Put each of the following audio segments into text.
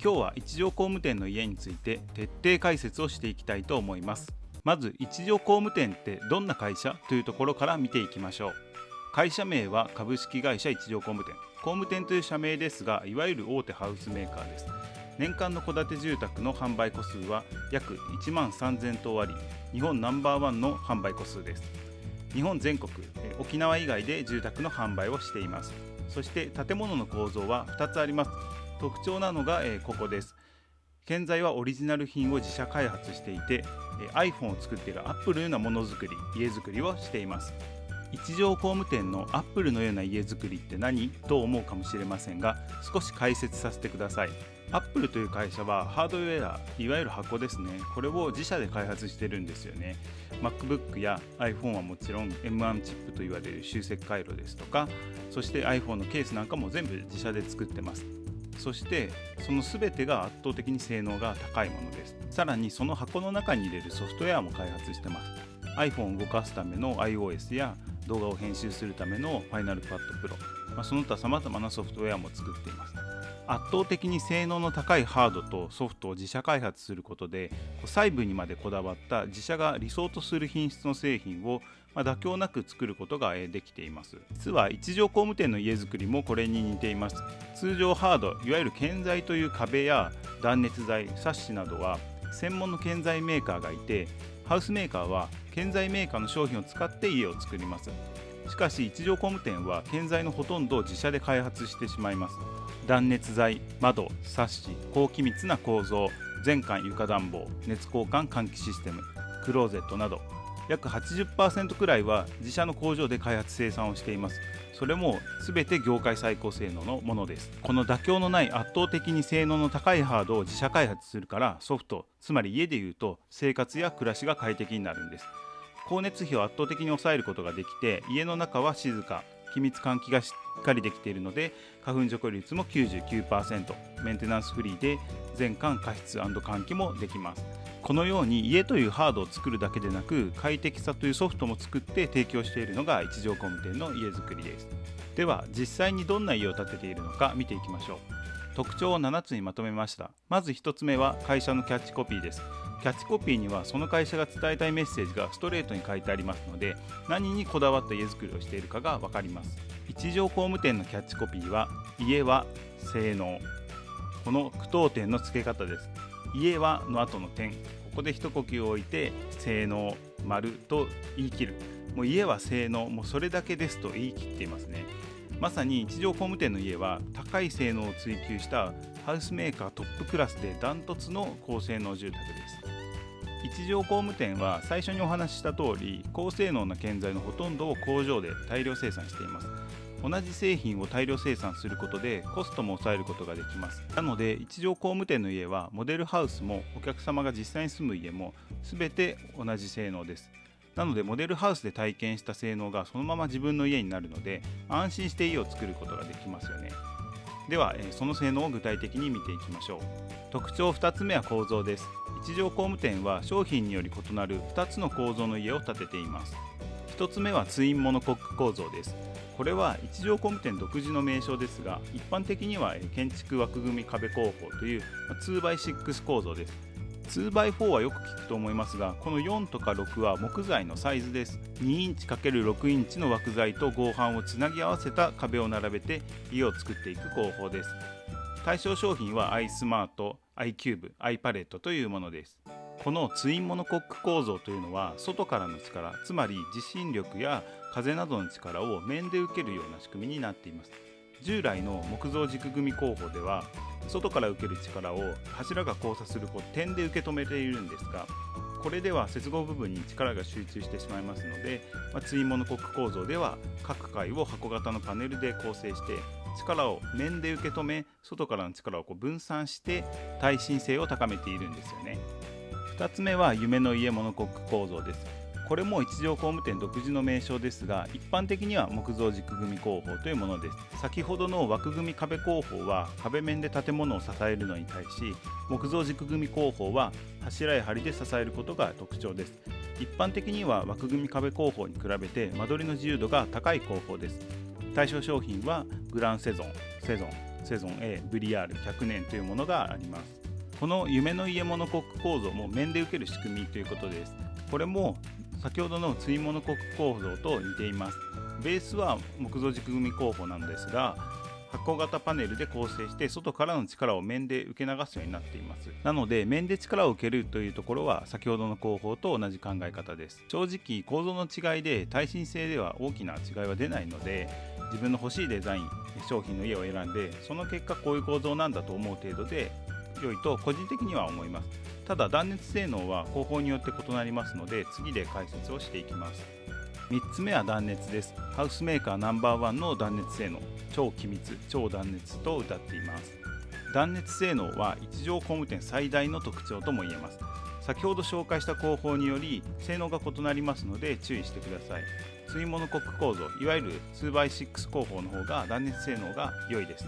今日は一条工務店の家について徹底解説をしていきたいと思います。まず一条工務店ってどんな会社というところから見ていきましょう。会社名は株式会社一条工務店。工務店という社名ですが、いわゆる大手ハウスメーカーです。年間の戸建て住宅の販売戸数は約1万3000棟あり、日本ナンバーワンの販売戸数です。日本全国、沖縄以外で住宅の販売をしています。そして建物の構造は2つあります。特徴なのが、ここです。現在はオリジナル品を自社開発していて、iPhone を作っている Apple のようなものづくり、家づくりをしています。一条工務店の Apple のような家づくりって何と思うかもしれませんが、少し解説させてください。Apple という会社はハードウェア、いわゆる箱ですね、これを自社で開発してるんですよね。 MacBook や iPhone はもちろん M1 チップと言われる集積回路ですとか、そして iPhone のケースなんかも全部自社で作ってます。そしてその全てが圧倒的に性能が高いものです。さらにその箱の中に入れるソフトウェアも開発してます。 iPhone を動かすための iOS や動画を編集するための Final Cut Pro、その他様々なソフトウェアも作っています。圧倒的に性能の高いハードとソフトを自社開発することで、細部にまでこだわった自社が理想とする品質の製品を妥協なく作ることができています。実は一条工務店の家づくりもこれに似ています。通常ハード、いわゆる建材という壁や断熱材、サッシなどは専門の建材メーカーがいて、ハウスメーカーは建材メーカーの商品を使って家を作ります。しかし一条工務店は建材のほとんどを自社で開発してしまいます。断熱材、窓、サッシ、高気密な構造、全館床暖房、熱交換換気システム、クローゼットなど約 80% くらいは自社の工場で開発生産をしています。それも全て業界最高性能のものです。この妥協のない圧倒的に性能の高いハードを自社開発するから、ソフト、つまり家でいうと生活や暮らしが快適になるんです。光熱費を圧倒的に抑えることができて、家の中は静か、気密換気がしっかりできているので、花粉除去率も 99%、 メンテナンスフリーで全館加湿&換気もできます。このように家というハードを作るだけでなく、快適さというソフトも作って提供しているのが一条工務店の家づくりです。では実際にどんな家を建てているのか見ていきましょう。特徴を7つにまとめました。まず1つ目は会社のキャッチコピーです。キャッチコピーにはその会社が伝えたいメッセージがストレートに書いてありますので、何にこだわった家づくりをしているかが分かります。一条工務店のキャッチコピーは、家は性能。この句読点の付け方です。家はの後の点、ここで一呼吸を置いて性能丸と言い切る。もう家は性能、もうそれだけですと言い切っていますね。まさに一条工務店の家は高い性能を追求したハウスメーカートップクラスでダントツの高性能住宅です。一条工務店は最初にお話しした通り、高性能な建材のほとんどを工場で大量生産しています。同じ製品を大量生産することでコストも抑えることができます。なので一条工務店の家はモデルハウスもお客様が実際に住む家も全て同じ性能です。なのでモデルハウスで体験した性能がそのまま自分の家になるので、安心して家を作ることができますよね。ではその性能を具体的に見ていきましょう。特徴2つ目は構造です。一条工務店は商品により異なる2つの構造の家を建てています。1つ目はツインモノコック構造です。これは一条工務店独自の名称ですが、一般的には建築枠組み壁工法という 2x6 構造です。2x4 はよく聞くと思いますが、この4とか6は木材のサイズです。2インチ ×6 インチの枠材と合板をつなぎ合わせた壁を並べて家を作っていく工法です。対象商品は iSmart、iCube、iPallet というものです。このツインモノコック構造というのは、外からの力、つまり地震力や風などの力を面で受けるような仕組みになっています。従来の木造軸組工法では、外から受ける力を柱が交差する点で受け止めているんですが、これでは接合部分に力が集中してしまいますので、ツインモノコック構造では各階を箱型のパネルで構成して、力を面で受け止め、外からの力を分散して耐震性を高めているんですよね。2つ目は夢の家モノコック構造です。これも一条工務店独自の名称ですが、一般的には木造軸組工法というものです。先ほどの枠組み壁工法は壁面で建物を支えるのに対し、木造軸組工法は柱や梁で支えることが特徴です。一般的には枠組み壁工法に比べて間取りの自由度が高い工法です。対象商品はグランセゾン、セゾン A、ブリアール、100年というものがあります。この夢の家モノコック構造も面で受ける仕組みということです。これも先ほどのツイモノコック構造と似ています。ベースは木造軸組工法なのですが、箱型パネルで構成して外からの力を面で受け流すようになっています。なので面で力を受けるというところは先ほどの工法と同じ考え方です。正直構造の違いで耐震性では大きな違いは出ないので、自分の欲しいデザイン商品の家を選んで、その結果こういう構造なんだと思う程度で良いと個人的には思います。ただ断熱性能は工法によって異なりますので、次で解説をしていきます。3つ目は断熱です。ハウスメーカーナンバーワンの断熱性能、超気密、超断熱と謳っています。断熱性能は一条工務店最大の特徴とも言えます。先ほど紹介した工法により性能が異なりますので注意してください。ツイモノコック構造、いわゆる 2x6 工法の方が断熱性能が良いです。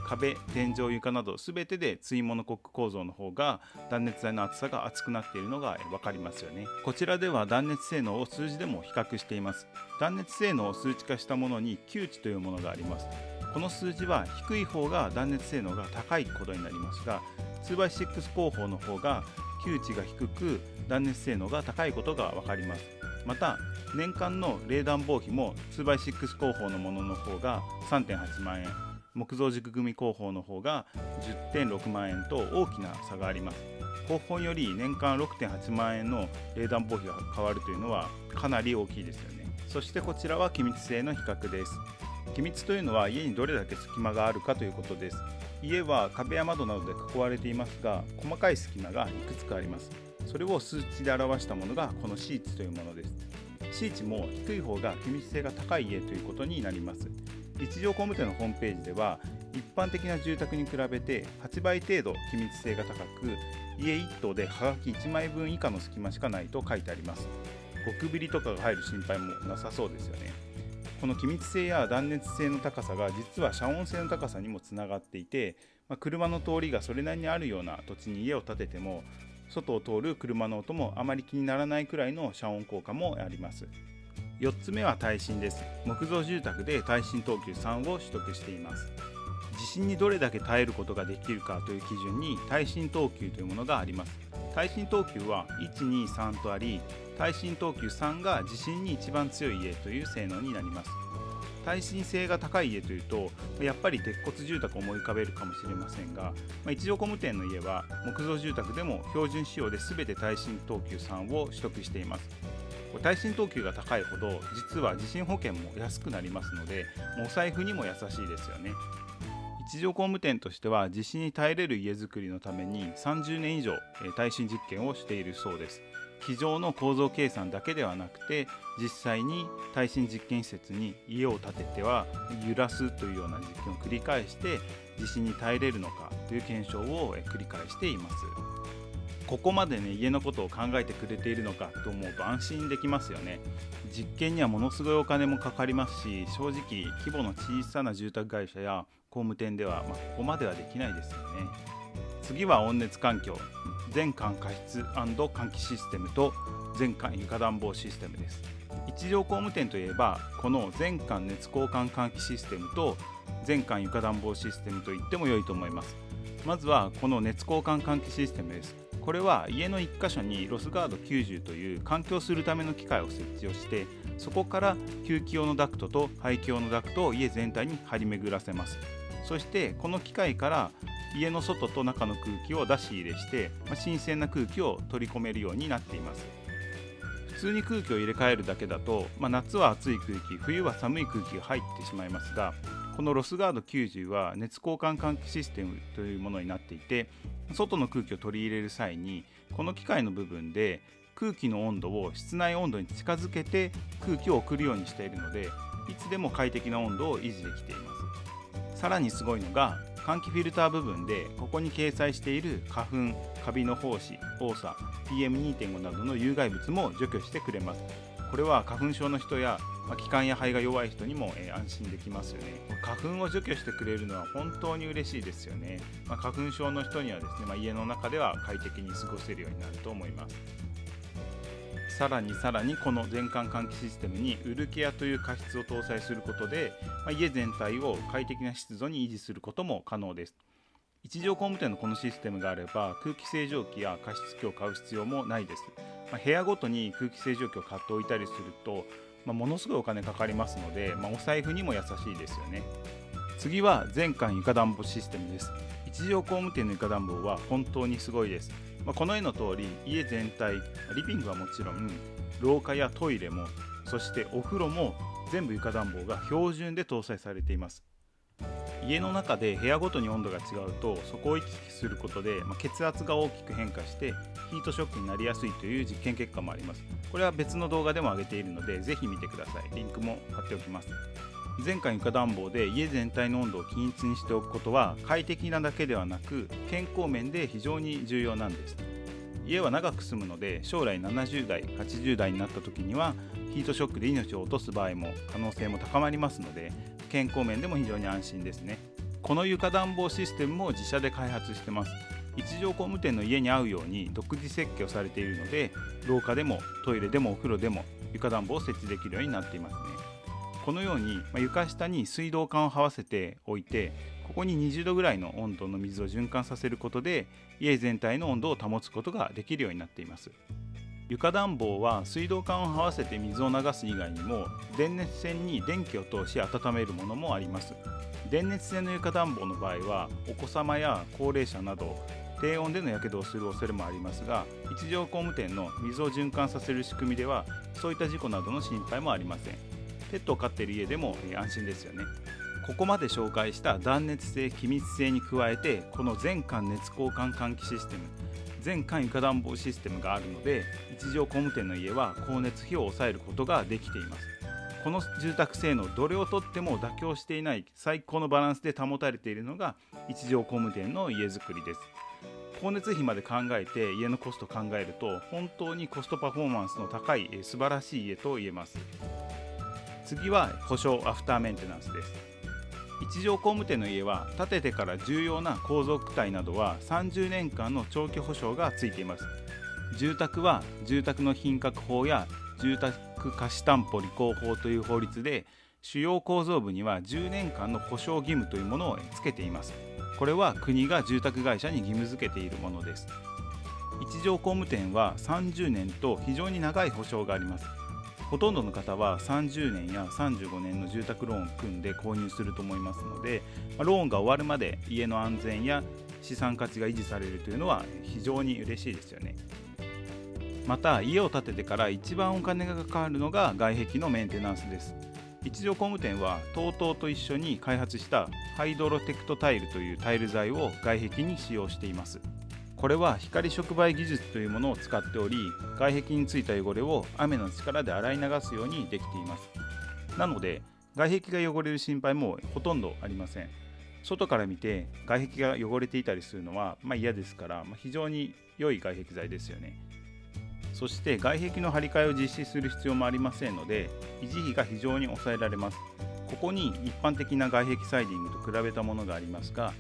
壁、天井、床など全てでツイモノコック構造の方が断熱材の厚さが厚くなっているのが分かりますよね。こちらでは断熱性能を数字でも比較しています。断熱性能を数値化したものに9値というものがあります。この数字は低い方が断熱性能が高いことになりますが、 2x6 工法の方が9値が低く断熱性能が高いことが分かります。また年間の冷暖房費も 2x6 工法のものの方が 3.8 万円、木造軸組工法の方が 10.6 万円と大きな差があります。工法により年間 6.8 万円の冷暖房費が変わるというのはかなり大きいですよね。そしてこちらは気密性の比較です。気密というのは家にどれだけ隙間があるかということです。家は壁や窓などで囲われていますが、細かい隙間がいくつかあります。それを数値で表したものがこの C 値というものです。C 値も低い方が気密性が高い家ということになります。一条工務店のホームページでは一般的な住宅に比べて8倍程度気密性が高く、家1棟ではがき1枚分以下の隙間しかないと書いてあります。ゴキブリとかが入る心配もなさそうですよね。この気密性や断熱性の高さが実は遮音性の高さにもつながっていて、車の通りがそれなりにあるような土地に家を建てても外を通る車の音もあまり気にならないくらいの遮音効果もあります。4つ目は耐震です。木造住宅で耐震等級3を取得しています。地震にどれだけ耐えることができるかという基準に耐震等級というものがあります。耐震等級は1、2、3とあり、耐震等級3が地震に一番強い家という性能になります。耐震性が高い家というとやっぱり鉄骨住宅を思い浮かべるかもしれませんが、一条工務店の家は木造住宅でも標準仕様で全て耐震等級3を取得しています。耐震等級が高いほど実は地震保険も安くなりますので、お財布にも優しいですよね。一条工務店としては地震に耐えれる家づくりのために30年以上耐震実験をしているそうです。机上の構造計算だけではなくて、実際に耐震実験施設に家を建てては揺らすというような実験を繰り返して地震に耐えれるのかという検証を繰り返しています。ここまで家のことを考えてくれているのかと思うと安心できますよね。実験にはものすごいお金もかかりますし、正直規模の小さな住宅会社や工務店ではここまではできないですよね。次は温熱環境、全館加湿&換気システムと全館床暖房システムです。一条工務店といえばこの全館熱交換換気システムと全館床暖房システムと言っても良いと思います。まずはこの熱交換換気システムです。これは家の1箇所にロスガード90という換気をするための機械を設置をして、そこから吸気用のダクトと排気用のダクトを家全体に張り巡らせます。そしてこの機械から家の外と中の空気を出し入れして、新鮮な空気を取り込めるようになっています。普通に空気を入れ替えるだけだと、夏は暑い空気、冬は寒い空気が入ってしまいますが、このロスガード90は熱交換換気システムというものになっていて、外の空気を取り入れる際にこの機械の部分で空気の温度を室内温度に近づけて空気を送るようにしているので、いつでも快適な温度を維持できています。さらにすごいのが換気フィルター部分で、ここに掲載している花粉、カビの胞子、黄砂、PM2.5 などの有害物も除去してくれます。これは花粉症の人や気管や肺が弱い人にも安心できますよね。花粉を除去してくれるのは本当に嬉しいですよね。花粉症の人にはですね、家の中では快適に過ごせるようになると思います。さらにこの全館換気システムにウルケアという加湿を搭載することで、家全体を快適な湿度に維持することも可能です。一条工務店のこのシステムがあれば空気清浄機や加湿器を買う必要もないです。部屋ごとに空気清浄機を買っておいたりすると、ものすごいお金かかりますので、お財布にも優しいですよね。次は全館床暖房システムです。一条工務店の床暖房は本当にすごいです。この絵の通り家全体、リビングはもちろん廊下やトイレも、そしてお風呂も全部床暖房が標準で搭載されています。家の中で部屋ごとに温度が違うと、そこを行き来することで、血圧が大きく変化してヒートショックになりやすいという実験結果もあります。これは別の動画でも上げているのでぜひ見てください。リンクも貼っておきます。全館床暖房で家全体の温度を均一にしておくことは快適なだけではなく健康面で非常に重要なんです。家は長く住むので、将来70代80代になった時にはヒートショックで命を落とす場合も可能性も高まりますので、健康面でも非常に安心ですね。この床暖房システムも自社で開発してます。一条工務店の家に合うように独自設計をされているので、廊下でもトイレでもお風呂でも床暖房を設置できるようになっていますね。このように、床下に水道管を這わせておいて、ここに20度ぐらいの温度の水を循環させることで家全体の温度を保つことができるようになっています。床暖房は水道管を這わせて水を流す以外にも電熱線に電気を通し温めるものもあります。電熱線の床暖房の場合はお子様や高齢者など低温での火傷をする恐れもありますが、一条工務店の水を循環させる仕組みではそういった事故などの心配もありません。ペットを飼っている家でも安心ですよね。ここまで紹介した断熱性気密性に加えて、この全館熱交換換気システム、全館床暖房システムがあるので、一条工務店の家は光熱費を抑えることができています。この住宅性能どれをとっても妥協していない最高のバランスで保たれているのが一条工務店の家づくりです。光熱費まで考えて家のコストを考えると、本当にコストパフォーマンスの高い素晴らしい家と言えます。次は保証アフターメンテナンスです。一条工務店の家は建ててから重要な構造躯体などは30年間の長期保証がついています。住宅は住宅の品格法や住宅貸担保履行法という法律で、主要構造部には10年間の保証義務というものをつけています。これは国が住宅会社に義務付けているものです。一条工務店は30年と非常に長い保証があります。ほとんどの方は30年や35年の住宅ローンを組んで購入すると思いますので、ローンが終わるまで家の安全や資産価値が維持されるというのは非常に嬉しいですよね。また家を建ててから一番お金がかかるのが外壁のメンテナンスです。一条工務店は TOTO と一緒に開発したハイドロテクトタイルというタイル材を外壁に使用しています。これは光触媒技術というものを使っており、外壁についた汚れを雨の力で洗い流すようにできています。なので外壁が汚れる心配もほとんどありません。外から見て外壁が汚れていたりするのは嫌ですから、非常に良い外壁材ですよね。そして外壁の張り替えを実施する必要もありませんので、維持費が非常に抑えられます。ここに一般的な外壁サイディングと比べたものがありますが、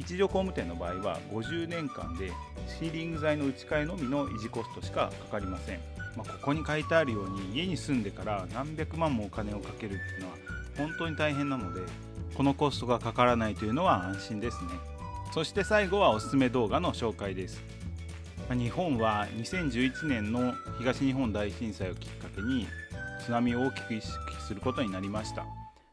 一条工務店の場合は50年間でシーリング材の打ち替えのみの維持コストしかかかりません。ここに書いてあるように家に住んでから何百万もお金をかけるっていうのは本当に大変なので、このコストがかからないというのは安心ですね。そして最後はおすすめ動画の紹介です。日本は2011年の東日本大震災をきっかけに津波を大きく意識することになりました。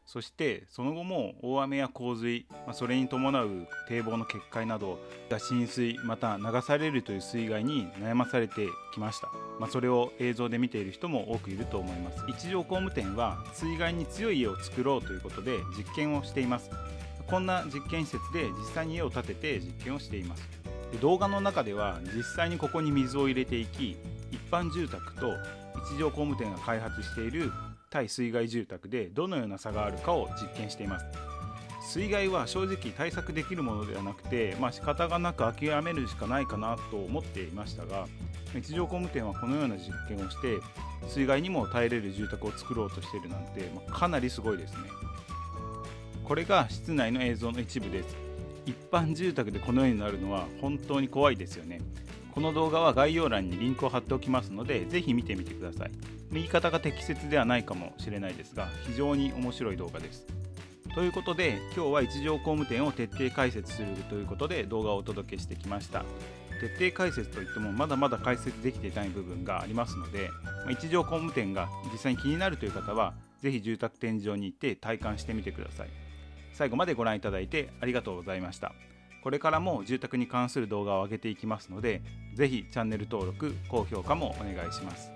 そしてその後も大雨や洪水、それに伴う堤防の決壊など浸水また流されるという水害に悩まされてきました。それを映像で見ている人も多くいると思います。一条工務店は水害に強い家を作ろうということで実験をしています。こんな実験施設で実際に家を建てて実験をしています。動画の中では実際にここに水を入れていき、一般住宅と一条工務店が開発している対水害住宅でどのような差があるかを実験しています。水害は正直対策できるものではなくて、仕方がなく諦めるしかないかなと思っていましたが、一条工務店はこのような実験をして水害にも耐えれる住宅を作ろうとしているなんて、かなりすごいですね。これが室内の映像の一部です。一般住宅でこのようになるのは本当に怖いですよね。この動画は概要欄にリンクを貼っておきますので、ぜひ見てみてください。言い方が適切ではないかもしれないですが、非常に面白い動画です。ということで、今日は一条工務店を徹底解説するということで動画をお届けしてきました。徹底解説といってもまだまだ解説できていない部分がありますので、一条工務店が実際に気になるという方は、ぜひ住宅展示場に行って体感してみてください。最後までご覧いただいてありがとうございました。これからも住宅に関する動画を上げていきますので、ぜひチャンネル登録、高評価もお願いします。